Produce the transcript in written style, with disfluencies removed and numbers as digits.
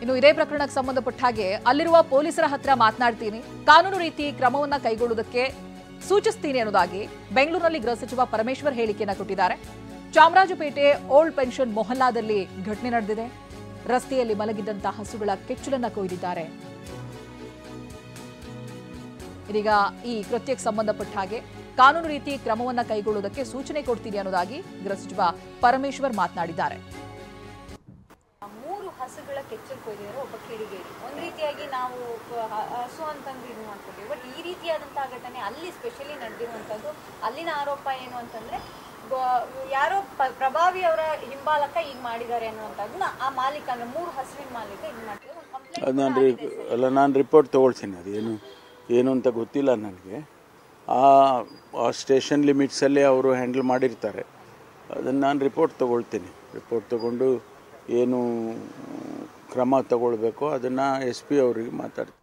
ಇನ್ನು ಇದೇ ಪ್ರಕರಣಕ್ಕೆ ಸಂಬಂಧಪಟ್ಟ ಹಾಗೆ ಅಲ್ಲಿರುವ ಪೊಲೀಸರ ಹತ್ರ ಮಾತನಾಡ್ತೀನಿ, ಕಾನೂನು ರೀತಿ ಕ್ರಮವನ್ನ ಕೈಗೊಳ್ಳುವುದಕ್ಕೆ ಸೂಚಿಸ್ತೀನಿ ಅನ್ನೋದಾಗಿ ಬೆಂಗಳೂರಿನಲ್ಲಿ ಗೃಹ ಸಚಿವ ಪರಮೇಶ್ವರ್ ಹೇಳಿಕೆಯನ್ನು ಕೊಟ್ಟಿದ್ದಾರೆ. ಚಾಮರಾಜಪೇಟೆ ಓಲ್ಡ್ ಪೆನ್ಷನ್ ಮೊಹಲ್ಲಾದಲ್ಲಿ ಘಟನೆ ನಡೆದಿದೆ. ರಸ್ತೆಯಲ್ಲಿ ಮಲಗಿದ್ದಂತಹ ಹಸುಗಳ ಕೆಚ್ಚಲನ್ನ ಕೊಯ್ದಿದ್ದಾರೆ. ಇದೀಗ ಈ ಕೃತ್ಯಕ್ಕೆ ಸಂಬಂಧಪಟ್ಟ ಹಾಗೆ ಕಾನೂನು ರೀತಿ ಕ್ರಮವನ್ನ ಕೈಗೊಳ್ಳುವುದಕ್ಕೆ ಸೂಚನೆ ಕೊಡ್ತೀನಿ ಅನ್ನೋದಾಗಿ ಗೃಹ ಸಚಿವ ಪರಮೇಶ್ವರ್ ಮಾತನಾಡಿದ್ದಾರೆ. ಹಸುಗಳ ಕೆಚ್ಚಲು ಕೊಯ್ದಿದ್ದಾರೆ ಒಬ್ಬ ಕಿಡಿಗೇಡಿ. ಒಂದು ರೀತಿಯಾಗಿ ನಾವು ಹಸು ಅಂತಂದು ಇದು ಮಾಡ್ಕೊತೀವಿ, ಬಟ್ ಈ ರೀತಿಯಾದಂತಹ ಘಟನೆ ಅಲ್ಲಿ ಸ್ಪೆಷಲಿ ನಡೆದಿರುವಂಥದ್ದು. ಅಲ್ಲಿನ ಆರೋಪ ಏನು ಅಂತಂದ್ರೆ ಯಾರೋ ಪ್ರಭಾವಿ ಅವರ ಹಿಂಬಾಲಕ ಈಗ ಮಾಡಿದ್ದಾರೆ ಅನ್ನುವಂಥದ್ದನ್ನ ಆ ಮಾಲೀಕ ಅಂದ್ರೆ 3 ಹಸುವಿನ ಮಾಲೀಕ ಇದು ಮಾಡ್ತಿದ್ದಾರೆ. ನಾನು ರಿಪೋರ್ಟ್ ತಗೊಳ್ತೀನಿ. ಅದು ಏನು ಅಂತ ಗೊತ್ತಿಲ್ಲ ನನಗೆ. ಆ ಸ್ಟೇಷನ್ ಲಿಮಿಟ್ಸಲ್ಲೇ ಅವರು ಹ್ಯಾಂಡಲ್ ಮಾಡಿರ್ತಾರೆ. ಅದನ್ನು ನಾನು ರಿಪೋರ್ಟ್ ತಗೊಳ್ತೀನಿ. ರಿಪೋರ್ಟ್ ತಗೊಂಡು ಏನು ಕ್ರಮ ತಗೊಳ್ಬೇಕೋ ಅದನ್ನು SP ಅವರಿಗೆ ಮಾತಾಡ್ತೀನಿ.